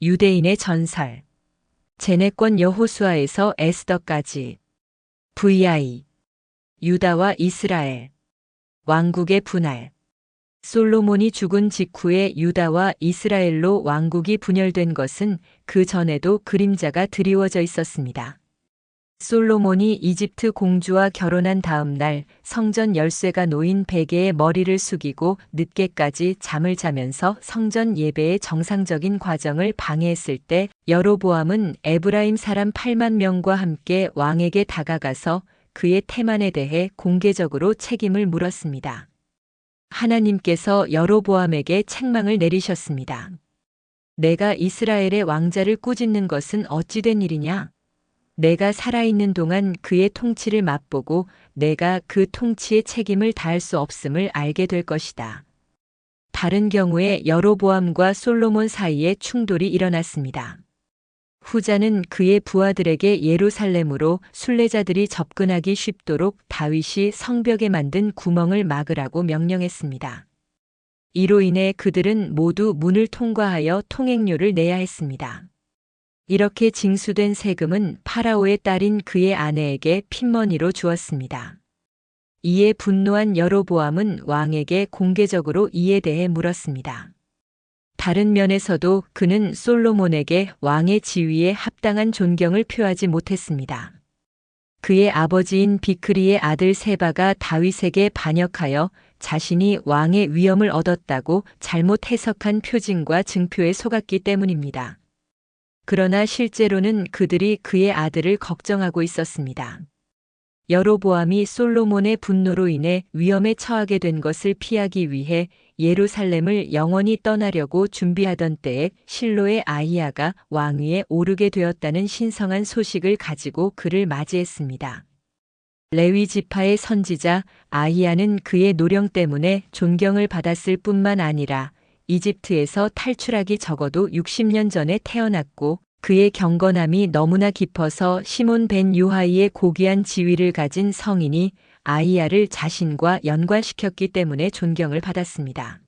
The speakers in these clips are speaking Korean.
유대인의 전설, 제네권 여호수아에서 에스더까지, VI, 유다와 이스라엘, 왕국의 분할. 솔로몬이 죽은 직후에 유다와 이스라엘로 왕국이 분열된 것은 그 전에도 그림자가 드리워져 있었습니다. 솔로몬이 이집트 공주와 결혼한 다음 날 성전 열쇠가 놓인 베개에 머리를 숙이고 늦게까지 잠을 자면서 성전 예배의 정상적인 과정을 방해했을 때 여로보암은 에브라임 사람 8만 명과 함께 왕에게 다가가서 그의 태만에 대해 공개적으로 책임을 물었습니다. 하나님께서 여로보암에게 책망을 내리셨습니다. 내가 이스라엘의 왕자를 꾸짖는 것은 어찌 된 일이냐? 내가 살아있는 동안 그의 통치를 맛보고 내가 그 통치의 책임을 다할 수 없음을 알게 될 것이다. 다른 경우에 여로보암과 솔로몬 사이에 충돌이 일어났습니다. 후자는 그의 부하들에게 예루살렘으로 순례자들이 접근하기 쉽도록 다윗이 성벽에 만든 구멍을 막으라고 명령했습니다. 이로 인해 그들은 모두 문을 통과하여 통행료를 내야 했습니다. 이렇게 징수된 세금은 파라오의 딸인 그의 아내에게 핏머니로 주었습니다. 이에 분노한 여로보암은 왕에게 공개적으로 이에 대해 물었습니다. 다른 면에서도 그는 솔로몬에게 왕의 지위에 합당한 존경을 표하지 못했습니다. 그의 아버지인 비크리의 아들 세바가 다윗에게 반역하여 자신이 왕의 위엄을 얻었다고 잘못 해석한 표징과 증표에 속았기 때문입니다. 그러나 실제로는 그들이 그의 아들을 걱정하고 있었습니다. 여로보암이 솔로몬의 분노로 인해 위험에 처하게 된 것을 피하기 위해 예루살렘을 영원히 떠나려고 준비하던 때에 실로의 아히야가 왕위에 오르게 되었다는 신성한 소식을 가지고 그를 맞이했습니다. 레위 지파의 선지자 아히야는 그의 노령 때문에 존경을 받았을 뿐만 아니라 이집트에서 탈출하기 적어도 60년 전에 태어났고 그의 경건함이 너무나 깊어서 시몬 벤 요하이의 고귀한 지위를 가진 성인이 아히야를 자신과 연관시켰기 때문에 존경을 받았습니다.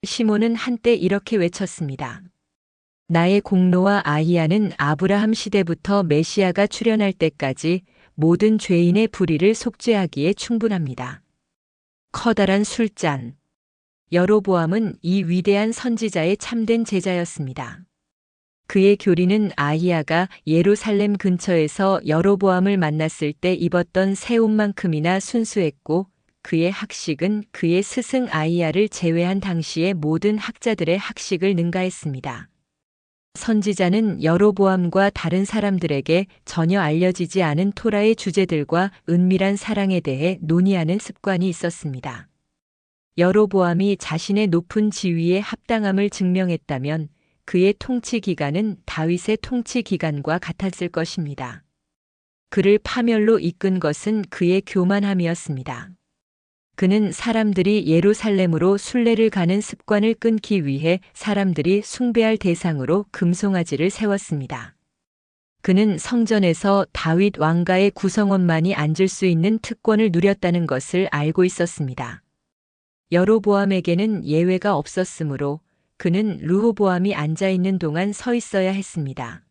시몬은 한때 이렇게 외쳤습니다. 나의 공로와 아히야는 아브라함 시대부터 메시아가 출현할 때까지 모든 죄인의 불의를 속죄하기에 충분합니다. 커다란 술잔. 여로보암은 이 위대한 선지자의 참된 제자였습니다. 그의 교리는 아히야가 예루살렘 근처에서 여로보암을 만났을 때 입었던 새 옷만큼이나 순수했고 그의 학식은 그의 스승 아히야를 제외한 당시의 모든 학자들의 학식을 능가했습니다. 선지자는 여로보암과 다른 사람들에게 전혀 알려지지 않은 토라의 주제들과 은밀한 사랑에 대해 논의하는 습관이 있었습니다. 여로보암이 자신의 높은 지위에 합당함을 증명했다면 그의 통치 기간은 다윗의 통치 기간과 같았을 것입니다. 그를 파멸로 이끈 것은 그의 교만함이었습니다. 그는 사람들이 예루살렘으로 순례를 가는 습관을 끊기 위해 사람들이 숭배할 대상으로 금송아지를 세웠습니다. 그는 성전에서 다윗 왕가의 구성원만이 앉을 수 있는 특권을 누렸다는 것을 알고 있었습니다. 여로보암에게는 예외가 없었으므로 그는 르호보암이 앉아있는 동안 서 있어야 했습니다.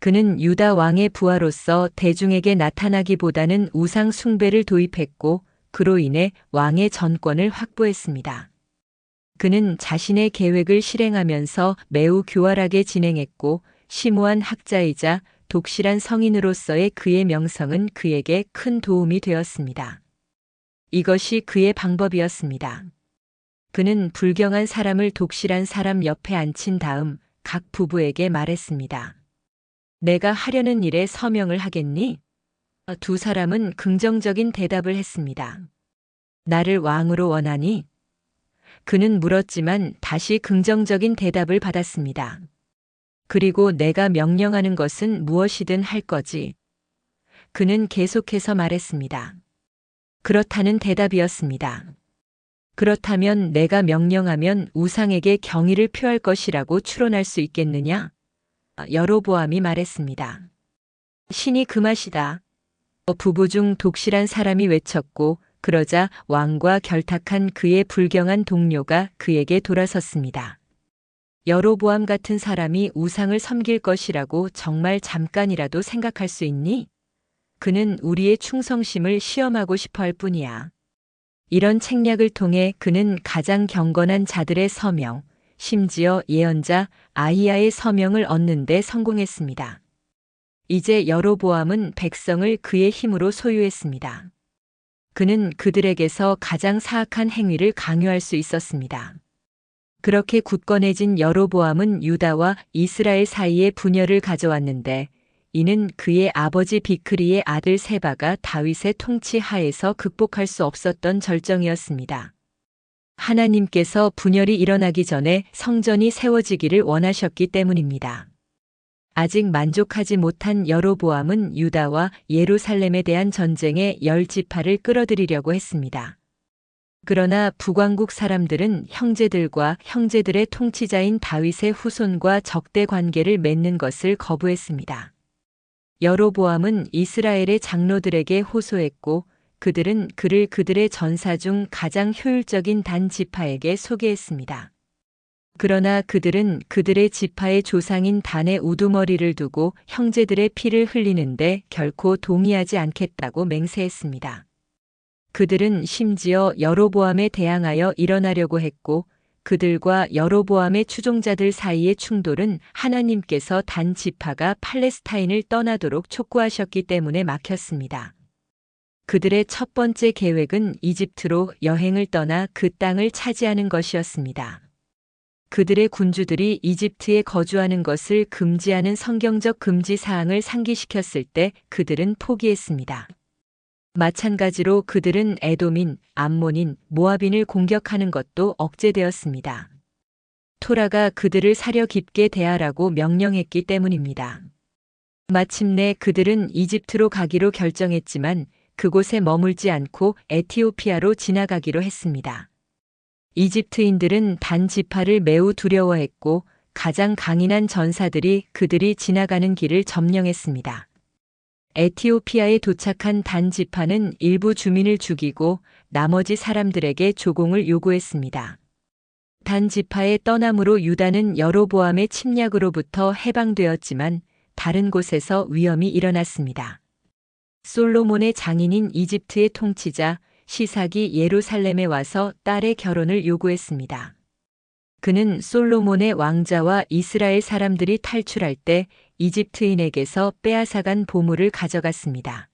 그는 유다 왕의 부하로서 대중에게 나타나기보다는 우상 숭배를 도입했고 그로 인해 왕의 전권을 확보했습니다. 그는 자신의 계획을 실행하면서 매우 교활하게 진행했고 심오한 학자이자 독실한 성인으로서의 그의 명성은 그에게 큰 도움이 되었습니다. 이것이 그의 방법이었습니다. 그는 불경한 사람을 독실한 사람 옆에 앉힌 다음 각 부부에게 말했습니다. 내가 하려는 일에 서명을 하겠니? 두 사람은 긍정적인 대답을 했습니다. 나를 왕으로 원하니? 그는 물었지만 다시 긍정적인 대답을 받았습니다. 그리고 내가 명령하는 것은 무엇이든 할 거지. 그는 계속해서 말했습니다. 그렇다는 대답이었습니다. 그렇다면 내가 명령하면 우상에게 경의를 표할 것이라고 추론할 수 있겠느냐? 여로보암이 말했습니다. 신이 그 맛이다. 부부 중 독실한 사람이 외쳤고 그러자 왕과 결탁한 그의 불경한 동료가 그에게 돌아섰습니다. 여로보암 같은 사람이 우상을 섬길 것이라고 정말 잠깐이라도 생각할 수 있니? 그는 우리의 충성심을 시험하고 싶어 할 뿐이야. 이런 책략을 통해 그는 가장 경건한 자들의 서명, 심지어 예언자 아히야의 서명을 얻는 데 성공했습니다. 이제 여로보암은 백성을 그의 힘으로 소유했습니다. 그는 그들에게서 가장 사악한 행위를 강요할 수 있었습니다. 그렇게 굳건해진 여로보암은 유다와 이스라엘 사이에 분열을 가져왔는데 이는 그의 아버지 비크리의 아들 세바가 다윗의 통치 하에서 극복할 수 없었던 절정이었습니다. 하나님께서 분열이 일어나기 전에 성전이 세워지기를 원하셨기 때문입니다. 아직 만족하지 못한 여로보암은 유다와 예루살렘에 대한 전쟁에 10지파를 끌어들이려고 했습니다. 그러나 북왕국 사람들은 형제들과 형제들의 통치자인 다윗의 후손과 적대 관계를 맺는 것을 거부했습니다. 여로보암은 이스라엘의 장로들에게 호소했고 그들은 그를 그들의 전사 중 가장 효율적인 단 지파에게 소개했습니다. 그러나 그들은 그들의 지파의 조상인 단의 우두머리를 두고 형제들의 피를 흘리는데 결코 동의하지 않겠다고 맹세했습니다. 그들은 심지어 여로보암에 대항하여 일어나려고 했고 그들과 여로보암의 추종자들 사이의 충돌은 하나님께서 단 지파가 팔레스타인을 떠나도록 촉구하셨기 때문에 막혔습니다. 그들의 첫 번째 계획은 이집트로 여행을 떠나 그 땅을 차지하는 것이었습니다. 그들의 군주들이 이집트에 거주하는 것을 금지하는 성경적 금지 사항을 상기시켰을 때 그들은 포기했습니다. 마찬가지로 그들은 에돔인, 암몬인, 모압인을 공격하는 것도 억제되었습니다. 토라가 그들을 사려 깊게 대하라고 명령했기 때문입니다. 마침내 그들은 이집트로 가기로 결정했지만 그곳에 머물지 않고 에티오피아로 지나가기로 했습니다. 이집트인들은 단 지파를 매우 두려워했고 가장 강인한 전사들이 그들이 지나가는 길을 점령했습니다. 에티오피아에 도착한 단 지파는 일부 주민을 죽이고 나머지 사람들에게 조공을 요구했습니다. 단 지파의 떠남으로 유다는 여로보암의 침략으로부터 해방되었지만 다른 곳에서 위험이 일어났습니다. 솔로몬의 장인인 이집트의 통치자 시삭이 예루살렘에 와서 딸의 결혼을 요구했습니다. 그는 솔로몬의 왕자와 이스라엘 사람들이 탈출할 때 이집트인에게서 빼앗아간 보물을 가져갔습니다.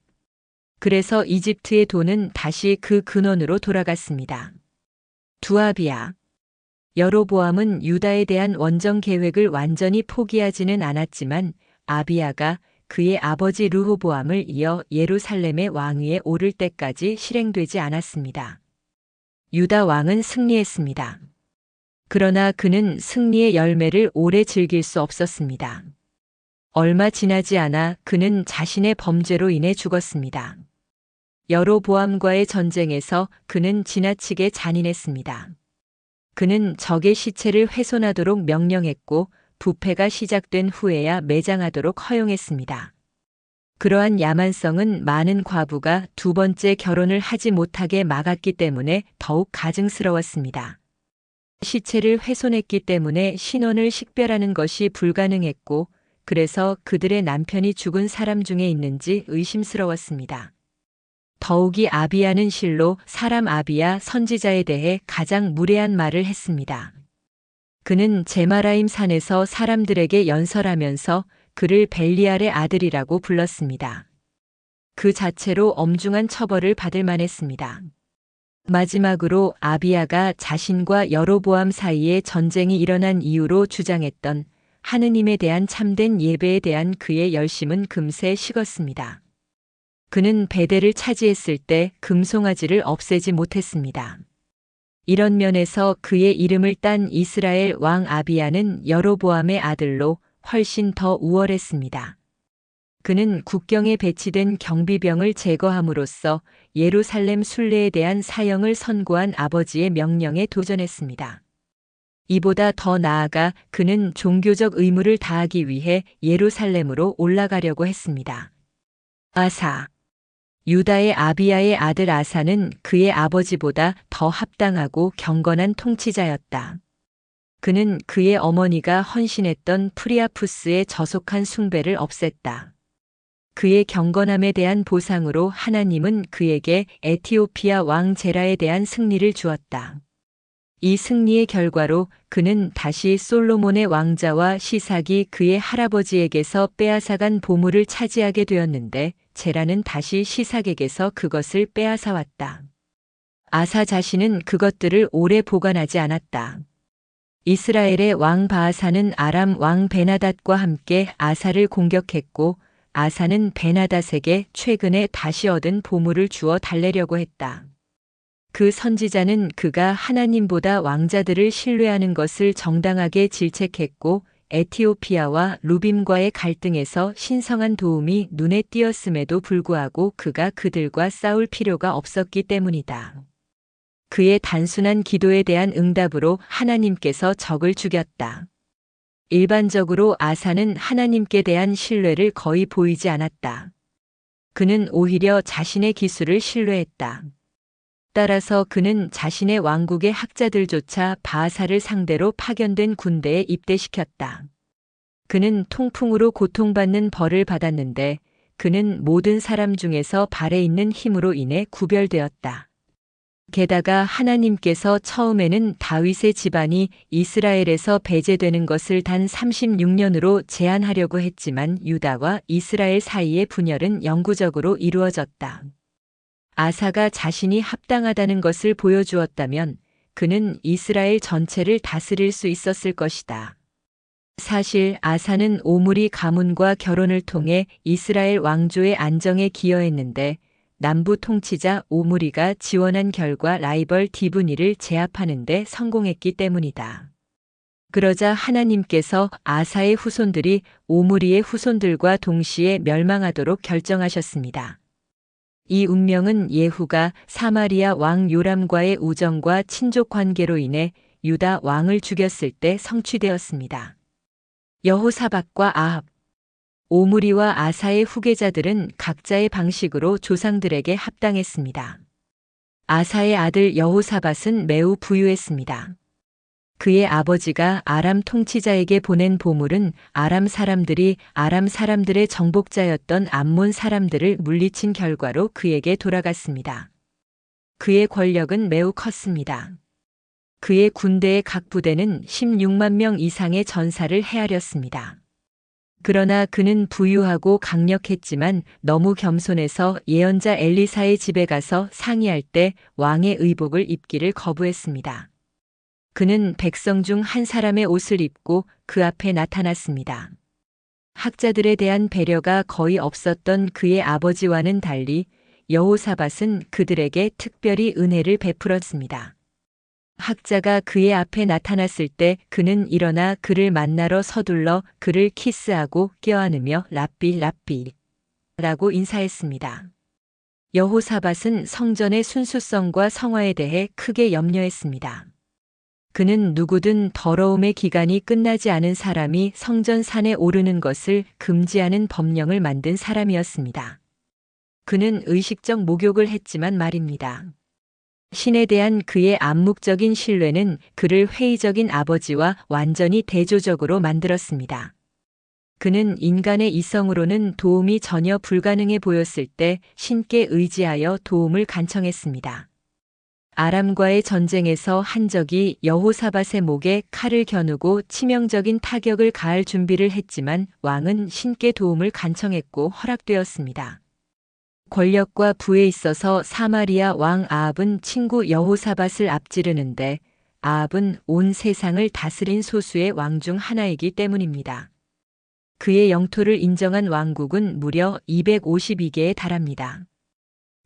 그래서 이집트의 돈은 다시 그 근원으로 돌아갔습니다. 두아비야. 여로보암은 유다에 대한 원정 계획을 완전히 포기하지는 않았지만 아비야가 그의 아버지 르호보암을 이어 예루살렘의 왕위에 오를 때까지 실행되지 않았습니다. 유다 왕은 승리했습니다. 그러나 그는 승리의 열매를 오래 즐길 수 없었습니다. 얼마 지나지 않아 그는 자신의 범죄로 인해 죽었습니다. 여로보암과의 전쟁에서 그는 지나치게 잔인했습니다. 그는 적의 시체를 훼손하도록 명령했고 부패가 시작된 후에야 매장하도록 허용했습니다. 그러한 야만성은 많은 과부가 두 번째 결혼을 하지 못하게 막았기 때문에 더욱 가증스러웠습니다. 시체를 훼손했기 때문에 신혼을 식별하는 것이 불가능했고 그래서 그들의 남편이 죽은 사람 중에 있는지 의심스러웠습니다. 더욱이 아비야는 실로 사람 아비야 선지자에 대해 가장 무례한 말을 했습니다. 그는 제마라임 산에서 사람들에게 연설하면서 그를 벨리알의 아들이라고 불렀습니다. 그 자체로 엄중한 처벌을 받을 만했습니다. 마지막으로 아비야가 자신과 여로보암 사이에 전쟁이 일어난 이유로 주장했던 하느님에 대한 참된 예배에 대한 그의 열심은 금세 식었습니다. 그는 베델을 차지했을 때 금송아지를 없애지 못했습니다. 이런 면에서 그의 이름을 딴 이스라엘 왕 아비야는 여로보암의 아들로 훨씬 더 우월했습니다. 그는 국경에 배치된 경비병을 제거함으로써 예루살렘 순례에 대한 사형을 선고한 아버지의 명령에 도전했습니다. 이보다 더 나아가 그는 종교적 의무를 다하기 위해 예루살렘으로 올라가려고 했습니다. 아사. 유다의 아비야의 아들 아사는 그의 아버지보다 더 합당하고 경건한 통치자였다. 그는 그의 어머니가 헌신했던 프리아푸스의 저속한 숭배를 없앴다. 그의 경건함에 대한 보상으로 하나님은 그에게 에티오피아 왕 제라에 대한 승리를 주었다. 이 승리의 결과로 그는 다시 솔로몬의 왕자와 시삭이 그의 할아버지에게서 빼앗아간 보물을 차지하게 되었는데 제라는 다시 시삭에게서 그것을 빼앗아왔다. 아사 자신은 그것들을 오래 보관하지 않았다. 이스라엘의 왕 바아사는 아람 왕 베나닷과 함께 아사를 공격했고 아사는 베나닷에게 최근에 다시 얻은 보물을 주어 달래려고 했다. 그 선지자는 그가 하나님보다 왕자들을 신뢰하는 것을 정당하게 질책했고 에티오피아와 루빔과의 갈등에서 신성한 도움이 눈에 띄었음에도 불구하고 그가 그들과 싸울 필요가 없었기 때문이다. 그의 단순한 기도에 대한 응답으로 하나님께서 적을 죽였다. 일반적으로 아사는 하나님께 대한 신뢰를 거의 보이지 않았다. 그는 오히려 자신의 기술을 신뢰했다. 따라서 그는 자신의 왕국의 학자들조차 바아사를 상대로 파견된 군대에 입대시켰다. 그는 통풍으로 고통받는 벌을 받았는데 그는 모든 사람 중에서 발에 있는 힘으로 인해 구별되었다. 게다가 하나님께서 처음에는 다윗의 집안이 이스라엘에서 배제되는 것을 단 36년으로 제한하려고 했지만 유다와 이스라엘 사이의 분열은 영구적으로 이루어졌다. 아사가 자신이 합당하다는 것을 보여주었다면 그는 이스라엘 전체를 다스릴 수 있었을 것이다. 사실 아사는 오므리 가문과 결혼을 통해 이스라엘 왕조의 안정에 기여했는데 남부 통치자 오므리가 지원한 결과 라이벌 디브니를 제압하는 데 성공했기 때문이다. 그러자 하나님께서 아사의 후손들이 오므리의 후손들과 동시에 멸망하도록 결정하셨습니다. 이 운명은 예후가 사마리아 왕 요람과의 우정과 친족 관계로 인해 유다 왕을 죽였을 때 성취되었습니다. 여호사밧과 아합, 오므리와 아사의 후계자들은 각자의 방식으로 조상들에게 합당했습니다. 아사의 아들 여호사밧은 매우 부유했습니다. 그의 아버지가 아람 통치자에게 보낸 보물은 아람 사람들이 아람 사람들의 정복자였던 암몬 사람들을 물리친 결과로 그에게 돌아갔습니다. 그의 권력은 매우 컸습니다. 그의 군대의 각 부대는 16만 명 이상의 전사를 헤아렸습니다. 그러나 그는 부유하고 강력했지만 너무 겸손해서 예언자 엘리사의 집에 가서 상의할 때 왕의 의복을 입기를 거부했습니다. 그는 백성 중 한 사람의 옷을 입고 그 앞에 나타났습니다. 학자들에 대한 배려가 거의 없었던 그의 아버지와는 달리 여호사밧은 그들에게 특별히 은혜를 베풀었습니다. 학자가 그의 앞에 나타났을 때 그는 일어나 그를 만나러 서둘러 그를 키스하고 껴안으며 랍비 랍비 라고 인사했습니다. 여호사밧은 성전의 순수성과 성화에 대해 크게 염려했습니다. 그는 누구든 더러움의 기간이 끝나지 않은 사람이 성전 산에 오르는 것을 금지하는 법령을 만든 사람이었습니다. 그는 의식적 목욕을 했지만 말입니다. 신에 대한 그의 암묵적인 신뢰는 그를 회의적인 아버지와 완전히 대조적으로 만들었습니다. 그는 인간의 이성으로는 도움이 전혀 불가능해 보였을 때 신께 의지하여 도움을 간청했습니다. 아람과의 전쟁에서 한 적이 여호사밧의 목에 칼을 겨누고 치명적인 타격을 가할 준비를 했지만 왕은 신께 도움을 간청했고 허락되었습니다. 권력과 부에 있어서 사마리아 왕 아합은 친구 여호사밧을 앞지르는데 아합은 온 세상을 다스린 소수의 왕 중 하나이기 때문입니다. 그의 영토를 인정한 왕국은 무려 252개에 달합니다.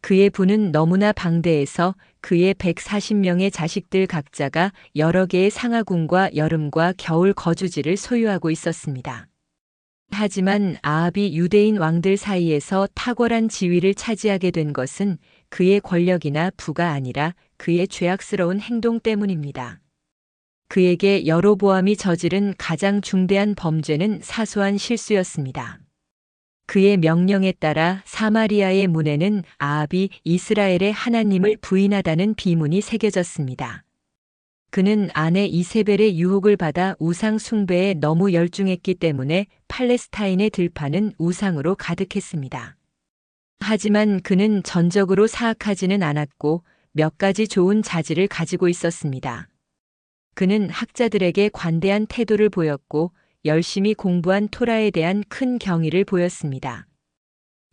그의 부는 너무나 방대해서 그의 140명의 자식들 각자가 여러 개의 상하군과 여름과 겨울 거주지를 소유하고 있었습니다. 하지만 아합이 유대인 왕들 사이에서 탁월한 지위를 차지하게 된 것은 그의 권력이나 부가 아니라 그의 죄악스러운 행동 때문입니다. 그에게 여로보암이 저지른 가장 중대한 범죄는 사소한 실수였습니다. 그의 명령에 따라 사마리아의 문에는 아합이 이스라엘의 하나님을 부인하다는 비문이 새겨졌습니다. 그는 아내 이세벨의 유혹을 받아 우상 숭배에 너무 열중했기 때문에 팔레스타인의 들판은 우상으로 가득했습니다. 하지만 그는 전적으로 사악하지는 않았고 몇 가지 좋은 자질을 가지고 있었습니다. 그는 학자들에게 관대한 태도를 보였고 열심히 공부한 토라에 대한 큰 경의를 보였습니다.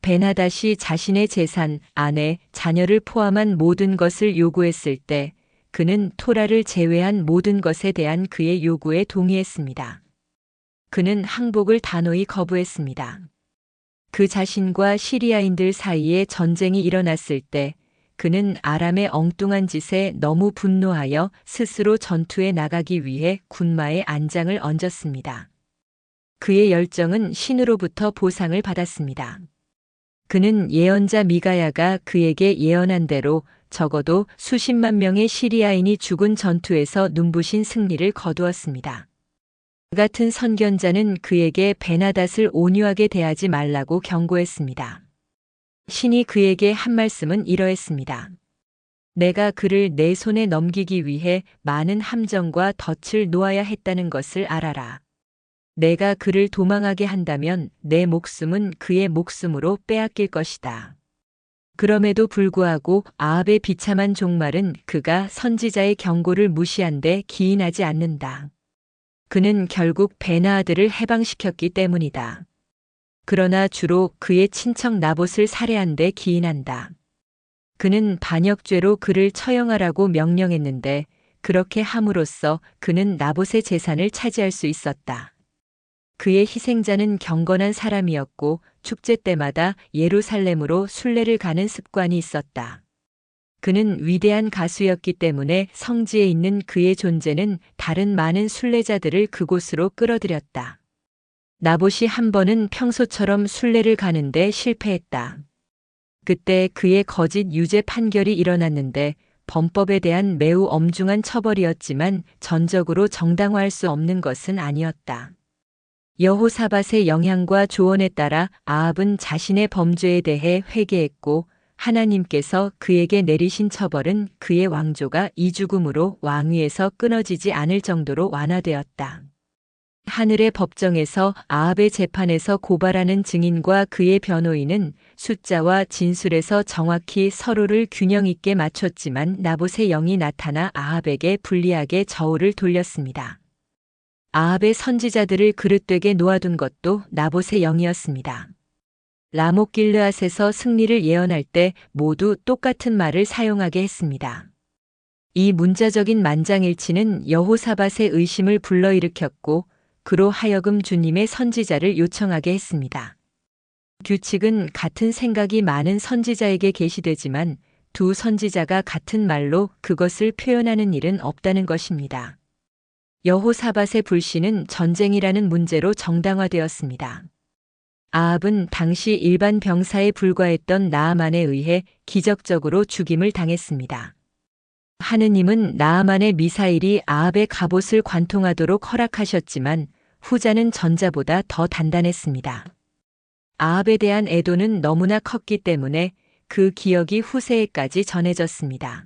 베나닷이 자신의 재산, 아내, 자녀를 포함한 모든 것을 요구했을 때 그는 토라를 제외한 모든 것에 대한 그의 요구에 동의했습니다. 그는 항복을 단호히 거부했습니다. 그 자신과 시리아인들 사이에 전쟁이 일어났을 때 그는 아람의 엉뚱한 짓에 너무 분노하여 스스로 전투에 나가기 위해 군마에 안장을 얹었습니다. 그의 열정은 신으로부터 보상을 받았습니다. 그는 예언자 미가야가 그에게 예언한 대로 적어도 수십만 명의 시리아인이 죽은 전투에서 눈부신 승리를 거두었습니다. 그 같은 선견자는 그에게 베나닷을 온유하게 대하지 말라고 경고했습니다. 신이 그에게 한 말씀은 이러했습니다. 내가 그를 내 손에 넘기기 위해 많은 함정과 덫을 놓아야 했다는 것을 알아라. 내가 그를 도망하게 한다면 내 목숨은 그의 목숨으로 빼앗길 것이다. 그럼에도 불구하고 아합의 비참한 종말은 그가 선지자의 경고를 무시한 데 기인하지 않는다. 그는 결국 베나아들을 해방시켰기 때문이다. 그러나 주로 그의 친척 나봇을 살해한 데 기인한다. 그는 반역죄로 그를 처형하라고 명령했는데 그렇게 함으로써 그는 나봇의 재산을 차지할 수 있었다. 그의 희생자는 경건한 사람이었고 축제 때마다 예루살렘으로 순례를 가는 습관이 있었다. 그는 위대한 가수였기 때문에 성지에 있는 그의 존재는 다른 많은 순례자들을 그곳으로 끌어들였다. 나봇이 한 번은 평소처럼 순례를 가는데 실패했다. 그때 그의 거짓 유죄 판결이 일어났는데 범법에 대한 매우 엄중한 처벌이었지만 전적으로 정당화할 수 없는 것은 아니었다. 여호사밧의 영향과 조언에 따라 아합은 자신의 범죄에 대해 회개했고 하나님께서 그에게 내리신 처벌은 그의 왕조가 이죽음으로 왕위에서 끊어지지 않을 정도로 완화되었다. 하늘의 법정에서 아합의 재판에서 고발하는 증인과 그의 변호인은 숫자와 진술에서 정확히 서로를 균형 있게 맞췄지만 나봇의 영이 나타나 아합에게 불리하게 저울을 돌렸습니다. 아합의 선지자들을 그릇되게 놓아둔 것도 나봇의 영이었습니다. 라못 길르앗에서 승리를 예언할 때 모두 똑같은 말을 사용하게 했습니다. 이 문자적인 만장일치는 여호사밧의 의심을 불러일으켰고 그로 하여금 주님의 선지자를 요청하게 했습니다. 규칙은 같은 생각이 많은 선지자에게 계시되지만 두 선지자가 같은 말로 그것을 표현하는 일은 없다는 것입니다. 여호사밧의 불신은 전쟁이라는 문제로 정당화되었습니다. 아합은 당시 일반 병사에 불과했던 나아만에 의해 기적적으로 죽임을 당했습니다. 하느님은 나아만의 미사일이 아합의 갑옷을 관통하도록 허락하셨지만 후자는 전자보다 더 단단했습니다. 아합에 대한 애도는 너무나 컸기 때문에 그 기억이 후세에까지 전해졌습니다.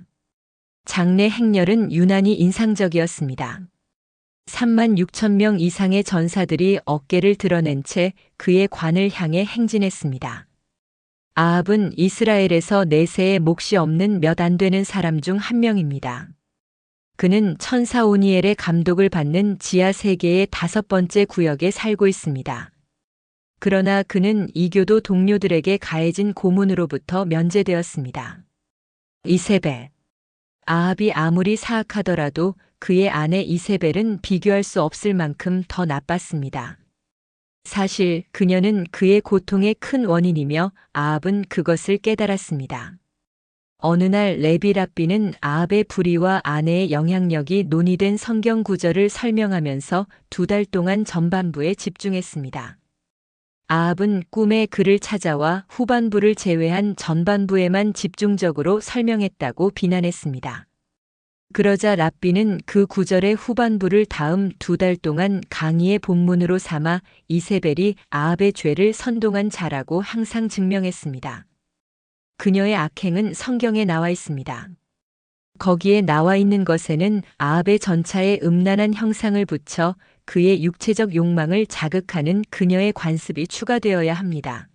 장래 행렬은 유난히 인상적이었습니다. 36,000명 이상의 전사들이 어깨를 드러낸 채 그의 관을 향해 행진했습니다. 아합은 이스라엘에서 내세에 몫이 없는 몇 안 되는 사람 중 한 명입니다. 그는 천사 오니엘의 감독을 받는 지하 세계의 5번째 구역에 살고 있습니다. 그러나 그는 이교도 동료들에게 가해진 고문으로부터 면제되었습니다. 이세벨. 아합이 아무리 사악하더라도 그의 아내 이세벨은 비교할 수 없을 만큼 더 나빴습니다. 사실 그녀는 그의 고통의 큰 원인이며 아합은 그것을 깨달았습니다. 어느 날 레비 랍비는 아합의 불의와 아내의 영향력이 논의된 성경 구절을 설명하면서 2달 동안 전반부에 집중했습니다. 아합은 꿈에 그를 찾아와 후반부를 제외한 전반부에만 집중적으로 설명했다고 비난했습니다. 그러자 랍비는 그 구절의 후반부를 다음 2달 동안 강의의 본문으로 삼아 이세벨이 아합의 죄를 선동한 자라고 항상 증명했습니다. 그녀의 악행은 성경에 나와 있습니다. 거기에 나와 있는 것에는 아합의 전차에 음란한 형상을 붙여 그의 육체적 욕망을 자극하는 그녀의 관습이 추가되어야 합니다.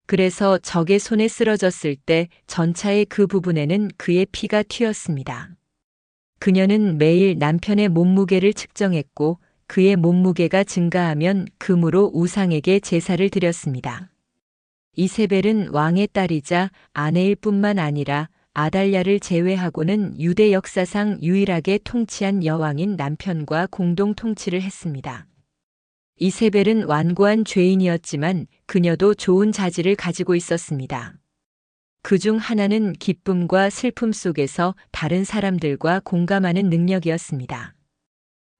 그래서 적의 손에 쓰러졌을 때 전차의 그 부분에는 그의 피가 튀었습니다. 그녀는 매일 남편의 몸무게를 측정했고 그의 몸무게가 증가하면 금으로 우상에게 제사를 드렸습니다. 이세벨은 왕의 딸이자 아내일 뿐만 아니라 아달랴를 제외하고는 유대 역사상 유일하게 통치한 여왕인 남편과 공동 통치를 했습니다. 이세벨은 완고한 죄인이었지만 그녀도 좋은 자질을 가지고 있었습니다. 그중 하나는 기쁨과 슬픔 속에서 다른 사람들과 공감하는 능력이었습니다.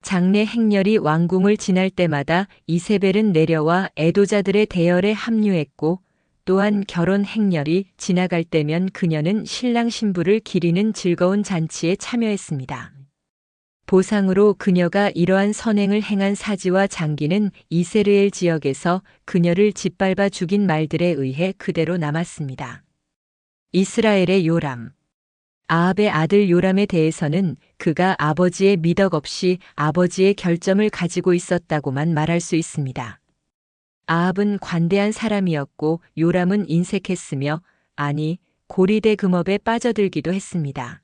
장래 행렬이 왕궁을 지날 때마다 이세벨은 내려와 애도자들의 대열에 합류했고 또한 결혼 행렬이 지나갈 때면 그녀는 신랑 신부를 기리는 즐거운 잔치에 참여했습니다. 보상으로 그녀가 이러한 선행을 행한 사지와 장기는 이스라엘 지역에서 그녀를 짓밟아 죽인 말들에 의해 그대로 남았습니다. 이스라엘의 요람. 아합의 아들 요람에 대해서는 그가 아버지의 미덕 없이 아버지의 결점을 가지고 있었다고만 말할 수 있습니다. 아합은 관대한 사람이었고 요람은 인색했으며 고리대 금업에 빠져들기도 했습니다.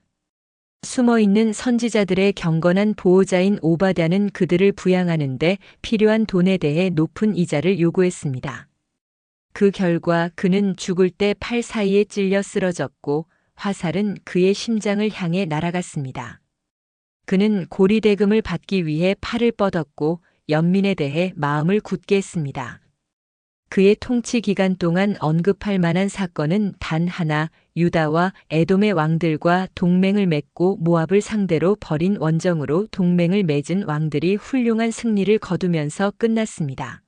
숨어있는 선지자들의 경건한 보호자인 오바댜는 그들을 부양하는데 필요한 돈에 대해 높은 이자를 요구했습니다. 그 결과 그는 죽을 때 팔 사이에 찔려 쓰러졌고 화살은 그의 심장을 향해 날아갔습니다. 그는 고리대금을 받기 위해 팔을 뻗었고 연민에 대해 마음을 굳게 했습니다. 그의 통치 기간 동안 언급할 만한 사건은 단 하나, 유다와 에돔의 왕들과 동맹을 맺고 모압을 상대로 벌인 원정으로 동맹을 맺은 왕들이 훌륭한 승리를 거두면서 끝났습니다.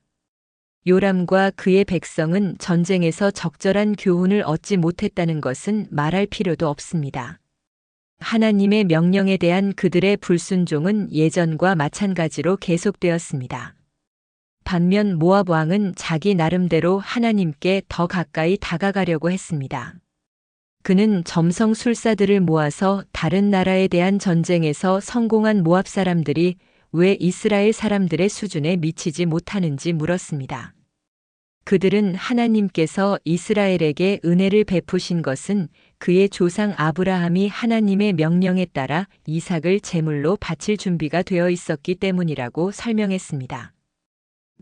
요람과 그의 백성은 전쟁에서 적절한 교훈을 얻지 못했다는 것은 말할 필요도 없습니다. 하나님의 명령에 대한 그들의 불순종은 예전과 마찬가지로 계속되었습니다. 반면 모압 왕은 자기 나름대로 하나님께 더 가까이 다가가려고 했습니다. 그는 점성술사들을 모아서 다른 나라에 대한 전쟁에서 성공한 모압 사람들이 왜 이스라엘 사람들의 수준에 미치지 못하는지 물었습니다. 그들은 하나님께서 이스라엘에게 은혜를 베푸신 것은 그의 조상 아브라함이 하나님의 명령에 따라 이삭을 제물로 바칠 준비가 되어 있었기 때문이라고 설명했습니다.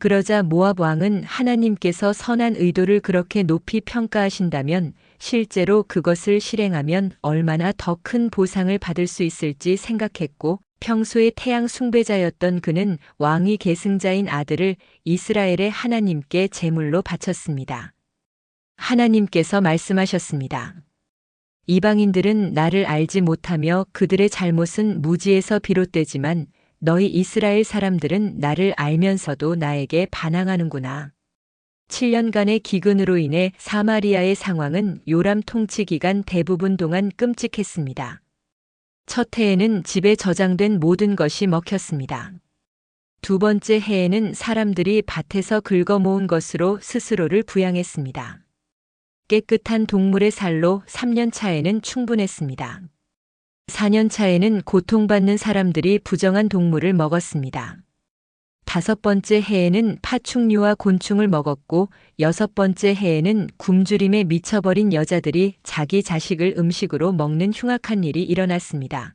그러자 모압 왕은 하나님께서 선한 의도를 그렇게 높이 평가하신다면 실제로 그것을 실행하면 얼마나 더 큰 보상을 받을 수 있을지 생각했고 평소에 태양 숭배자였던 그는 왕위 계승자인 아들을 이스라엘의 하나님께 제물로 바쳤습니다. 하나님께서 말씀하셨습니다. 이방인들은 나를 알지 못하며 그들의 잘못은 무지에서 비롯되지만 너희 이스라엘 사람들은 나를 알면서도 나에게 반항하는구나. 7년간의 기근으로 인해 사마리아의 상황은 요람 통치 기간 대부분 동안 끔찍했습니다. 첫 해에는 집에 저장된 모든 것이 먹혔습니다. 두 번째 해에는 사람들이 밭에서 긁어 모은 것으로 스스로를 부양했습니다. 깨끗한 동물의 살로 3년 차에는 충분했습니다. 4년 차에는 고통받는 사람들이 부정한 동물을 먹었습니다. 5번째 해에는 파충류와 곤충을 먹었고 6번째 해에는 굶주림에 미쳐버린 여자들이 자기 자식을 음식으로 먹는 흉악한 일이 일어났습니다.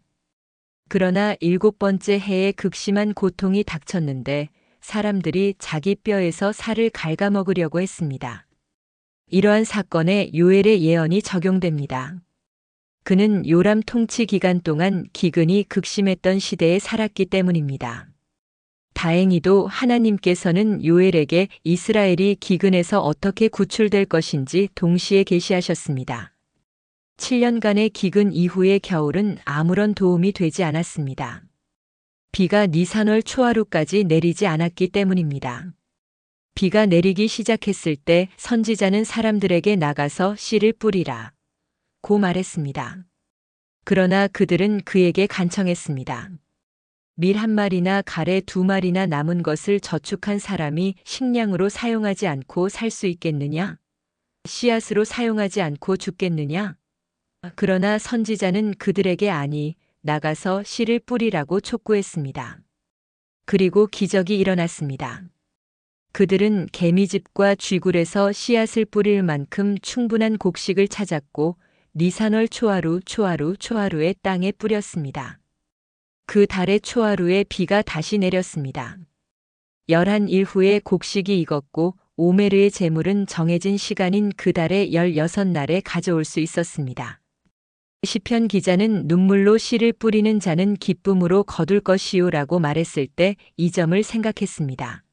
그러나 7번째 해에 극심한 고통이 닥쳤는데 사람들이 자기 뼈에서 살을 갉아먹으려고 했습니다. 이러한 사건에 요엘의 예언이 적용됩니다. 그는 요람 통치 기간 동안 기근이 극심했던 시대에 살았기 때문입니다. 다행히도 하나님께서는 요엘에게 이스라엘이 기근에서 어떻게 구출될 것인지 동시에 계시하셨습니다. 7년간의 기근 이후의 겨울은 아무런 도움이 되지 않았습니다. 비가 니산월 초하루까지 내리지 않았기 때문입니다. 비가 내리기 시작했을 때 선지자는 사람들에게 나가서 씨를 뿌리라 고 말했습니다. 그러나 그들은 그에게 간청했습니다. 밀 1마리나 가래 2마리나 남은 것을 저축한 사람이 식량으로 사용하지 않고 살 수 있겠느냐? 씨앗으로 사용하지 않고 죽겠느냐? 그러나 선지자는 그들에게 아니, 나가서 씨를 뿌리라고 촉구했습니다. 그리고 기적이 일어났습니다. 그들은 개미즙과 쥐굴에서 씨앗을 뿌릴 만큼 충분한 곡식을 찾았고 니산월 초하루의 땅에 뿌렸습니다. 그 달의 초하루에 비가 다시 내렸습니다. 11일 후에 곡식이 익었고 오메르의 제물은 정해진 시간인 그 달의 16날에 가져올 수 있었습니다. 시편 기자는 눈물로 씨를 뿌리는 자는 기쁨으로 거둘 것이요라고 말했을 때 이 점을 생각했습니다.